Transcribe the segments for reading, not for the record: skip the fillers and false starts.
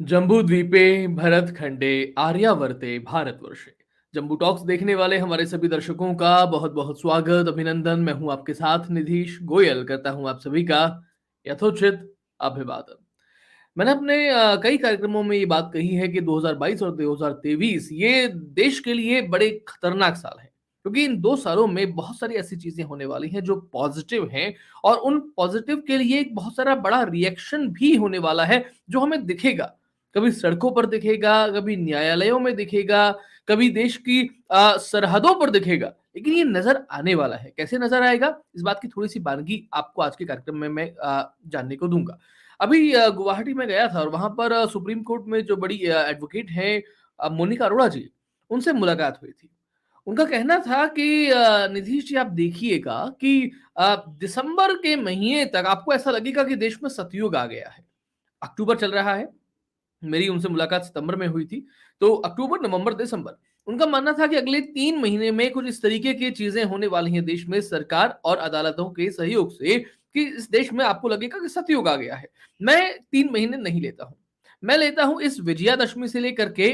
जम्बूद्वीपे भरतखंडे आर्यावर्ते भारतवर्षे। जम्बू टॉक्स देखने वाले हमारे सभी दर्शकों का बहुत बहुत स्वागत, अभिनंदन। मैं हूं आपके साथ निधीश गोयल, करता हूं आप सभी का यथोचित अभिवादन। मैंने अपने कई कार्यक्रमों में ये बात कही है कि 2022 और 2023 ये देश के लिए बड़े खतरनाक साल हैं, क्योंकि इन 2 सालों में बहुत सारी ऐसी चीजें होने वाली हैं जो पॉजिटिव हैं, और उन पॉजिटिव के लिए एक बहुत सारा बड़ा रिएक्शन भी होने वाला है जो हमें दिखेगा। कभी सड़कों पर दिखेगा, कभी न्यायालयों में दिखेगा, कभी देश की सरहदों पर दिखेगा, लेकिन ये नज़र आने वाला है। कैसे नज़र आएगा? इस बात की थोड़ी-सी बारीकी आपको आज के कार्यक्रम में मैं जानने को दूँगा। अभी गुवाहाटी में गया था और वहाँ पर सुप्रीम कोर्ट में जो बड़ी एडवोकेट हैं मोनिका अरोड़ा जी, उनसे मुलाकात हुई थी। उनका कहना था कि निधीश जी, आप देखिएगा कि दिसंबर के महीने तक आपको ऐसा लगेगा कि देश में सतयुग आ गया है। अक्टूबर चल रहा है, मेरी उनसे मुलाकात सितंबर में हुई थी, तो अक्टूबर, नवंबर, दिसंबर, उनका मानना था कि अगले 3 महीने में कुछ इस तरीके की चीज़ें होने वाली हैं देश में सरकार और अदालतों के सहयोग से कि इस देश में आपको लगेगा कि सतयुग आ गया है। मैं 3 महीने नहीं लेता हूँ। मैं लेता हूँ इस विजयादशमी से लेकर के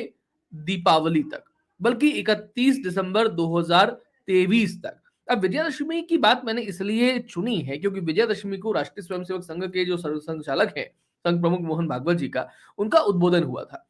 दीपावली तक, बल्कि 31 दिसंबर 2023 तक। अब विजयादशमी की बात मैंने इसलिए चुनी है क्योंकि विजयादशमी को राष्ट्रीय स्वयंसेवक संघ के जो संघ हैं, संघ प्रमुख मोहन भागवत जी का, उनका उद्बोधन हुआ था।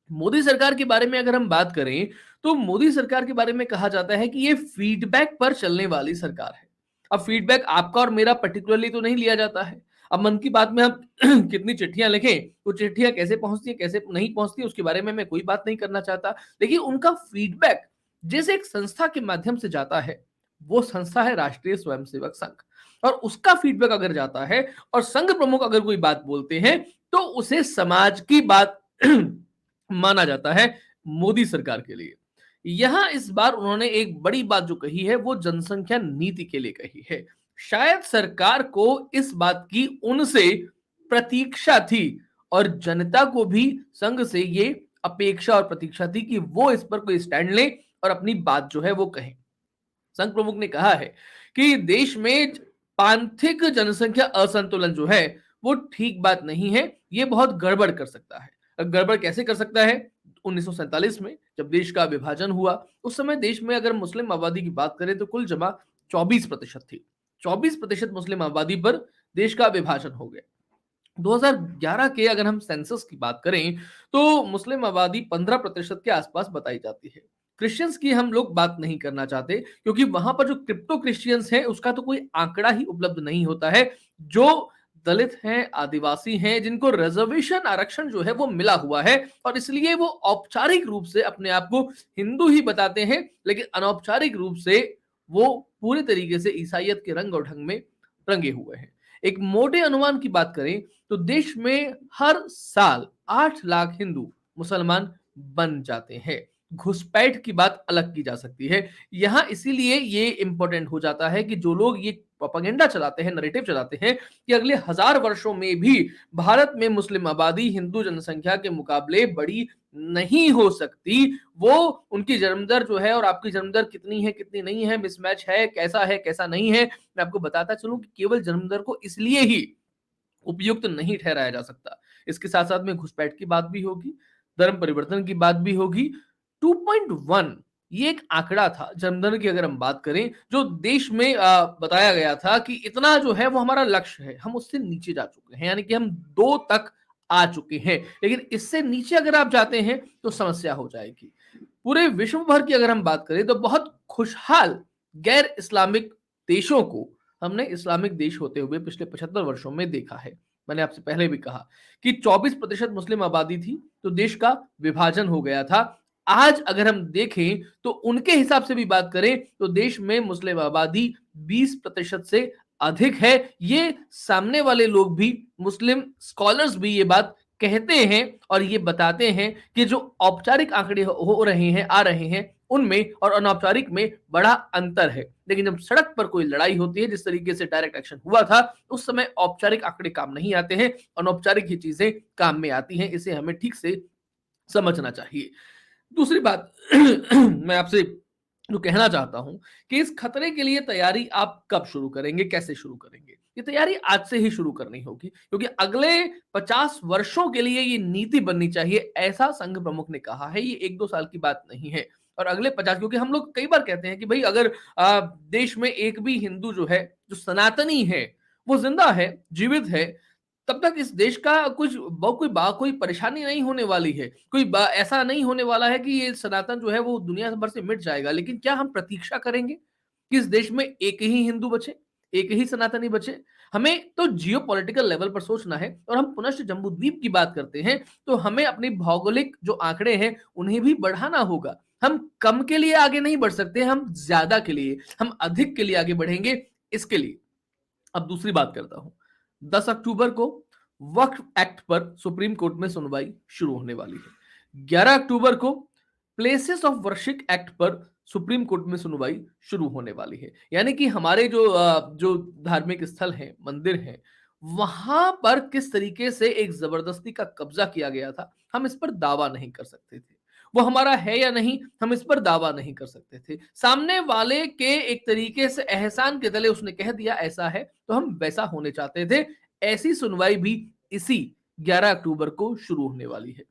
मोदी सरकार के बारे में अगर हम बात करें, तो मोदी सरकार के बारे में कहा जाता है कि ये फीडबैक पर चलने वाली सरकार है। अब फीडबैक आपका और मेरा पर्टिकुलरली तो नहीं लिया जाता है। अब मन की बात में हम कितनी चिट्ठियाँ लिखें, वो चिट्ठियाँ कैसे पहुँचती हैं, कैसे नहीं पहुँचती हैं, उसके बारे में मैं कोई बात नहीं करना चाहता। लेकिन उनका फीडबैक जैसे एक संस्था के माध्यम से जाता है, वो संस्था है राष्ट्रीय स्वयंसेवक संघ, और उसका फीडबैक अगर जाता है और संघ प्रमुख अगर कोई बात बोलते हैं, तो उसे समाज की बात माना जाता है मोदी सरकार के लिए। यहां इस बार उन्होंने एक बड़ी बात जो कही है वो जनसंख्या नीति के लिए कही है। शायद सरकार को इस बात की उनसे प्रतीक्षा थी, और जनता को भी संघ से ये अपेक्षा और प्रतीक्षा थी कि वो इस पर कोई स्टैंड लें और अपनी बात जो है वो कहें। संघ प्रमुख ने कहा है कि देश में पांथिक जनसंख्या असंतुलन जो है वो ठीक बात नहीं है, ये बहुत गड़बड़ कर सकता है। अब गड़बड़ कैसे कर सकता है? 1947 में जब देश का विभाजन हुआ, उस समय देश में अगर मुस्लिम आबादी की बात करें तो कुल जमा 24% थी। 24% मुस्लिम आबादी पर देश का विभाजन हो गया। 2011 के अगर हम सेंसस की बात करें, तो मुस्लिम आबादी 15% के आसपास बताई जाती है। क्रिश्चियंस की हम लोग बात नहीं करना चाहते, क्योंकि वहां पर जो क्रिप्टो क्रिश्चियंस हैं उसका तो कोई आंकड़ा ही उपलब्ध नहीं होता है। जो दलित हैं, आदिवासी हैं, जिनको रिजर्वेशन आरक्षण जो है वो मिला हुआ है, और इसलिए वो औपचारिक रूप से अपने आप को हिंदू ही बताते हैं, लेकिन अनौपचारिक रूप से वो पूरे तरीके से ईसाइयत के रंग और ढंग में रंगे हुए हैं। एक मोटे अनुमान की बात करें तो देश में हर साल 8 लाख हिंदू मुसलमान बन जाते हैं। घुसपैठ की बात अलग की जा सकती है। यहाँ इसीलिए ये इंपॉर्टेंट हो जाता है कि जो लोग ये प्रोपेगेंडा चलाते हैं, नैरेटिव चलाते हैं कि अगले 1000 वर्षों में भी भारत में मुस्लिम आबादी हिंदू जनसंख्या के मुकाबले बड़ी नहीं हो सकती, वो उनकी जन्म दर जो है और आपकी जन्म दर कितनी है, कितनी नहीं है, मिसमैच है, कैसा नहीं है, मैं आपको बताता चलूं कि केवल जन्म दर को इसलिए ही उपयुक्त नहीं ठहराया जा सकता। इसके साथ-साथ में घुसपैठ की बात भी होगी, धर्म परिवर्तन की बात भी होगी। 2.1 ये एक आंकड़ा था जन्मदर की अगर हम बात करें, जो देश में बताया गया था कि इतना जो है वो हमारा लक्ष्य है। हम उससे नीचे जा चुके हैं, यानी कि हम 2 तक आ चुके हैं। लेकिन इससे नीचे अगर आप जाते हैं तो समस्या हो जाएगी। पूरे विश्व भर की अगर हम बात करें तो बहुत खुशहाल गैर इस्लामिक देशों को हमने इस्लामिक देश होते हुए पिछले 75 वर्षों में देखा है। मैंने आपसे पहले भी कहा कि 24% मुस्लिम आबादी थी, तो देश का विभाजन हो गया था। आज अगर हम देखें तो उनके हिसाब से भी बात करें तो देश में मुस्लिम आबादी 20% से अधिक है। ये सामने वाले लोग भी, मुस्लिम स्कॉलर्स भी ये बात कहते हैं और ये बताते हैं कि जो औपचारिक आंकड़े हो रहे हैं, आ रहे हैं, उनमें और अनौपचारिक में बड़ा अंतर है। लेकिन जब सड़क पर कोई लड़ाई होती है, जिस तरीके से डायरेक्ट एक्शन हुआ था, उस समय औपचारिक आंकड़े काम नहीं आते हैं, अनौपचारिक ही चीजें काम में आती हैं। इसे हमें ठीक से समझना चाहिए। दूसरी बात मैं आपसे जो कहना चाहता हूं कि इस खतरे के लिए तैयारी आप कब शुरू करेंगे, कैसे शुरू करेंगे? ये तैयारी आज से ही शुरू करनी होगी, क्योंकि अगले 50 वर्षों के लिए ये नीति बननी चाहिए, ऐसा संघ प्रमुख ने कहा है। ये 1-2 साल की बात नहीं है। और अगले 50, क्योंकि हम लोग कई बार कहते हैं कि भई अगर देश में एक भी हिंदू जो है, जो सनातनी है, वो जिंदा है, जीवित है, तब तक इस देश का कोई परेशानी नहीं होने वाली है। ऐसा नहीं होने वाला है कि ये सनातन जो है वो दुनिया भर से मिट जाएगा। लेकिन क्या हम प्रतीक्षा करेंगे कि इस देश में एक ही हिंदू बचे, एक ही सनातनी बचे? हमें तो जियोपॉलिटिकल लेवल पर सोचना है। और हम पुनश्च जम्बूद्वीप की बात करते हैं, तो हमें अपनी भौगोलिक जो आंकड़े हैं उन्हें भी बढ़ाना होगा। हम कम के लिए आगे नहीं बढ़ सकते, हम ज्यादा के लिए, हम अधिक के लिए आगे बढ़ेंगे। इसके लिए अब दूसरी बात करता हूं। 10 अक्टूबर को वक्फ एक्ट पर सुप्रीम कोर्ट में सुनवाई शुरू होने वाली है। 11 अक्टूबर को प्लेसेस ऑफ वर्शिप एक्ट पर सुप्रीम कोर्ट में सुनवाई शुरू होने वाली है। यानी कि हमारे जो धार्मिक स्थल हैं, मंदिर हैं, वहां पर किस तरीके से एक जबरदस्ती का कब्जा किया गया था, हम इस पर दावा नहीं कर सकते थे। वो हमारा है या नहीं, हम इस पर दावा नहीं कर सकते थे। सामने वाले के एक तरीके से एहसान के तले उसने कह दिया ऐसा है, तो हम वैसा होने चाहते थे। ऐसी सुनवाई भी इसी 11 अक्टूबर को शुरू होने वाली है।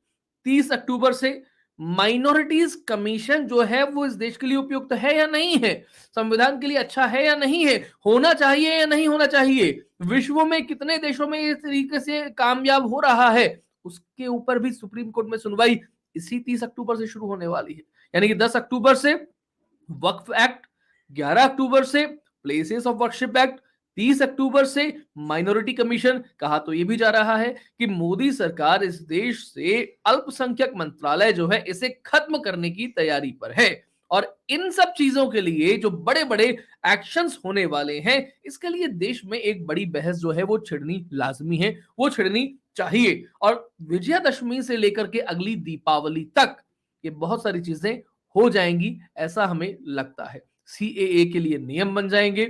30 अक्टूबर से माइनॉरिटीज कमीशन जो है वो इस देश के लिए उपयुक्त है या नहीं है, संविधान के लिए अच्छा है या नहीं है, होना चाहिए या नहीं होना चाहिए, विश्व में कितने देशों में इस तरीके से कामयाब हो रहा है, उसके ऊपर भी सुप्रीम कोर्ट में सुनवाई इसी 30 अक्टूबर से शुरू होने वाली है। यानी कि 10 अक्टूबर से वक्फ एक्ट, 11 अक्टूबर से प्लेसेस ऑफ वर्शिप एक्ट, 30 अक्टूबर से माइनॉरिटी कमीशन। कहा तो यह भी जा रहा है कि मोदी सरकार इस देश से अल्पसंख्यक मंत्रालय जो है इसे खत्म करने की तैयारी पर है। और इन सब चीजों के लिए जो बड़े बड़े एक्शंस होने वाले हैं, इसके लिए देश में एक बड़ी बहस जो है वो छिड़नी लाजमी है, वो छिड़नी चाहिए। और विजयादशमी से लेकर के अगली दीपावली तक ये बहुत सारी चीजें हो जाएंगी, ऐसा हमें लगता है। सीएए के लिए नियम बन जाएंगे।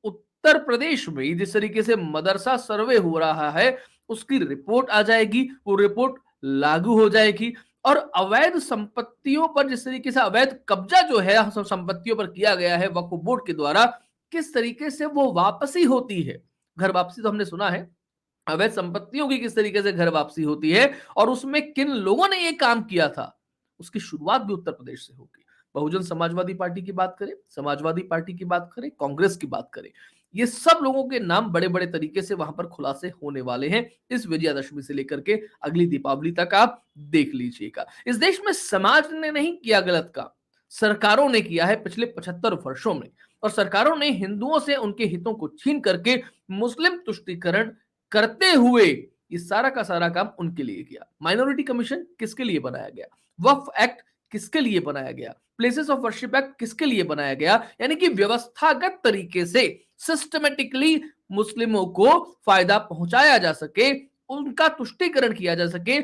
उत्तर प्रदेश में जिस तरीके से मदरसा सर्वे हो रहा है, उसकी रिपोर्ट आ जाएगी, वो रिपोर्ट लागू हो जाएगी। और अवैध संपत्तियों पर जिस तरीके से अवैध कब्जा जो है संपत्तियों पर किया गया है वक्फ बोर्ड के द्वारा, किस तरीके से वो वापसी होती है। घर वापसी तो हमने सुना है, अवैध संपत्तियों की किस तरीके से घर वापसी होती है और उसमें किन लोगों ने ये काम किया था, उसकी शुरुआत भी उत्तर प्रदेश से होगी। बहुजन समाजवादी पार्टी की बात करें, समाजवादी पार्टी की बात करें, कांग्रेस की बात करें, ये सब लोगों के नाम बड़े बड़े तरीके से वहां पर खुलासे होने वाले हैं इस विजयादशमी से लेकर के अगली दीपावली तक। आप देख लीजिएगा, इस देश में समाज ने नहीं किया गलत काम, सरकारों ने किया है पिछले 75 वर्षों में। और सरकारों ने हिंदुओं से उनके हितों को छीन करके मुस्लिम तुष्टीकरण करते हुए ये सारा का सारा काम उनके लिए किया। माइनॉरिटी कमीशन किसके लिए बनाया गया, वक्फ एक्ट किसके लिए बनाया गया, प्लेसेस ऑफ वर्शिप एक्ट किसके लिए बनाया गया, यानी कि व्यवस्थागत तरीके से सिस्टमेटिकली मुस्लिमों को फायदा पहुंचाया जा सके, उनका तुष्टीकरण किया जा सके,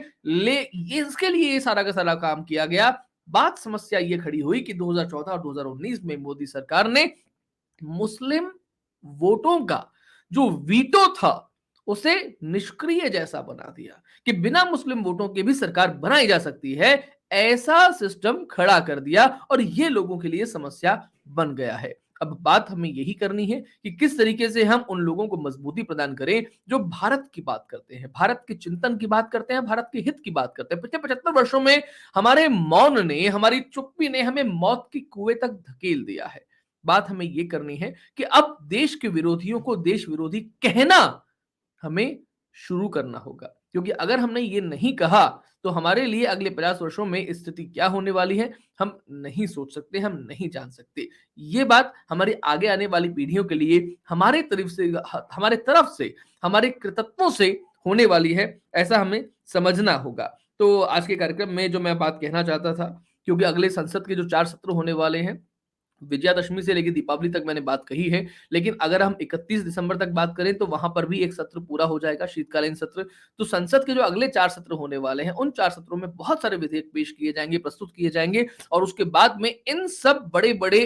इसके लिए ये सारा का सारा काम किया गया। बात समस्या ये खड़ी हुई कि 2014 और 2019 में मोदी सरकार ने मुस्लिम वोटों का जो वीटो था उसे निष्क्रिय जैसा बना दिया कि बिना मुस्लिम वोटों के भी सरकार बनाई जा सकती है, ऐसा सिस्टम खड़ा कर दिया और ये लोगों के लिए समस्या बन गया है। अब बात हमें यही करनी है कि किस तरीके से हम उन लोगों को मजबूती प्रदान करें जो भारत की बात करते हैं, भारत के चिंतन की बात करते हैं, भारत के हित की बात करते हैं। पिछले 75 वर्षों में हमारे मौन ने, हमारी चुप्पी ने हमें मौत की कुएं तक धकेल दिया है। बात हमें यह करनी है कि अब देश के विरोधियों को देश विरोधी कहना हमें शुरू करना होगा, क्योंकि अगर हमने ये नहीं कहा तो हमारे लिए अगले 50 वर्षों में स्थिति क्या होने वाली है हम नहीं सोच सकते, हम नहीं जान सकते। ये बात हमारी आगे आने वाली पीढ़ियों के लिए हमारे तरफ से हमारे कृतत्वों से होने वाली है, ऐसा हमें समझना होगा। तो आज के कार्यक्रम में जो मैं बात कहना चाहता था, क्योंकि अगले संसद के जो 4 सत्र होने वाले हैं, विजयादशमी से लेकर दीपावली तक मैंने बात कही है, लेकिन अगर हम 31 दिसंबर तक बात करें तो वहां पर भी एक सत्र पूरा हो जाएगा, शीतकालीन सत्र। तो संसद के जो अगले 4 सत्र होने वाले हैं, उन 4 सत्रों में बहुत सारे विधेयक पेश किए जाएंगे, प्रस्तुत किए जाएंगे और उसके बाद में इन सब बड़े बड़े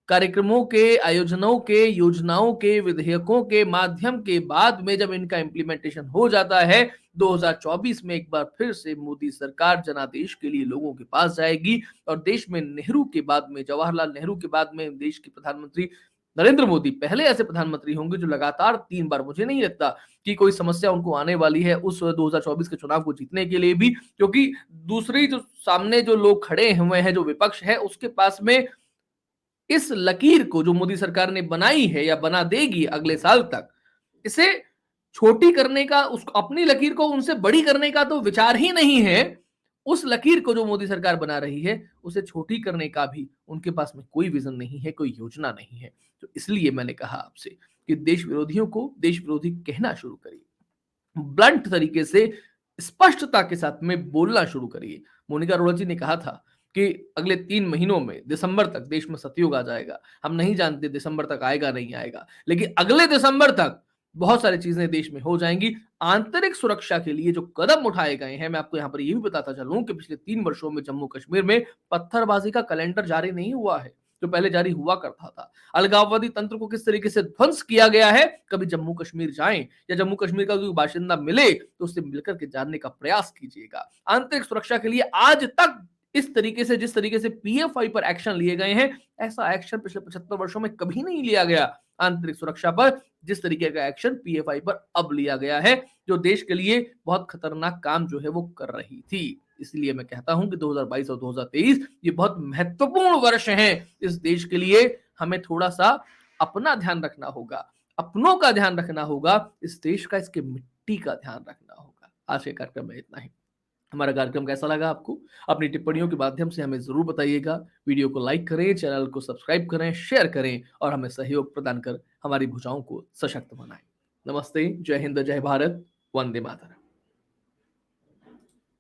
कार्यक्रमों के, आयोजनों के, योजनाओं के, विधेयकों के माध्यम के बाद में जब इनका इम्प्लीमेंटेशन हो जाता है, 2024 में एक बार फिर से मोदी सरकार जनादेश के लिए लोगों के पास जाएगी और देश में नेहरू के बाद में, जवाहरलाल नेहरू के बाद में देश के प्रधानमंत्री नरेंद्र मोदी पहले ऐसे प्रधानमंत्री होंगे जो लगातार 3 बार, मुझे नहीं लगता कि कोई समस्या उनको आने वाली है उस 2024 के चुनाव को जीतने के लिए भी, क्योंकि दूसरी जो सामने जो लोग खड़े हुए हैं, जो विपक्ष है, उसके पास में इस लकीर को जो मोदी सरकार ने बनाई है या बना देगी अगले साल तक, इसे छोटी करने का, उस अपनी लकीर को उनसे बड़ी करने का तो विचार ही नहीं है। उस लकीर को जो मोदी सरकार बना रही है, उसे छोटी करने का भी उनके पास में कोई विजन नहीं है, कोई योजना नहीं है। तो इसलिए मैंने कहा आपसे कि देश विरोधियों को देश विरोधी कहना शुरू करिए। ब्लंट तरीके से, स्पष्टता के साथ में बोलना शुरू करिए। मोनिका अरोड़ा जी ने कहा था कि अगले 3 महीनों में, दिसंबर तक देश में सतयुग आ जाएगा। हम नहीं जानते दिसंबर तक आएगा नहीं आएगा, लेकिन अगले दिसंबर तक बहुत सारी चीजें देश में हो जाएंगी। आंतरिक सुरक्षा के लिए जो कदम उठाए गए हैं, मैं आपको यहाँ पर ये भी बताता चलूं कि पिछले 3 वर्षों में जम्मू कश्मीर में पत्थरबाजी का कैलेंडर जारी नहीं हुआ है, जो पहले जारी हुआ करता था। अलगाववादी तंत्र को किस तरीके से ध्वंस किया गया है, कभी जम्मू कश्मीर जाएं या जम्मू कश्मीर का कोई बाशिंदा मिले तो उससे मिलकर के जानने का प्रयास कीजिएगा। आंतरिक सुरक्षा के लिए आज तक इस तरीके से, जिस तरीके से पीएफआई पर एक्शन लिए गए हैं, ऐसा एक्शन पिछले 75 वर्षों में कभी नहीं लिया गया। आंतरिक सुरक्षा पर जिस तरीके का एक्शन पीएफआई पर अब लिया गया है, जो देश के लिए बहुत खतरनाक काम जो है वो कर रही थी। इसलिए मैं कहता हूं कि 2022 और 2023 ये बहुत महत्वपूर्ण वर्ष हैं इस देश के लिए। हमें थोड़ा सा अपना ध्यान रखना होगा, अपनों का ध्यान रखना होगा, इस देश का, इसके मिट्टी का ध्यान रखना होगा। आज के कार्यक्रम में इतना ही। हमारा कार्यक्रम कैसा लगा आपको? अपनी टिप्पणियों के माध्यम से हमें जरूर बताइएगा। वीडियो को लाइक करें, चैनल को सब्सक्राइब करें, शेयर करें और हमें सहयोग प्रदान कर हमारी भुजाओं को सशक्त बनाएं। नमस्ते, जय हिंद, जय भारत, वंदे मातरम।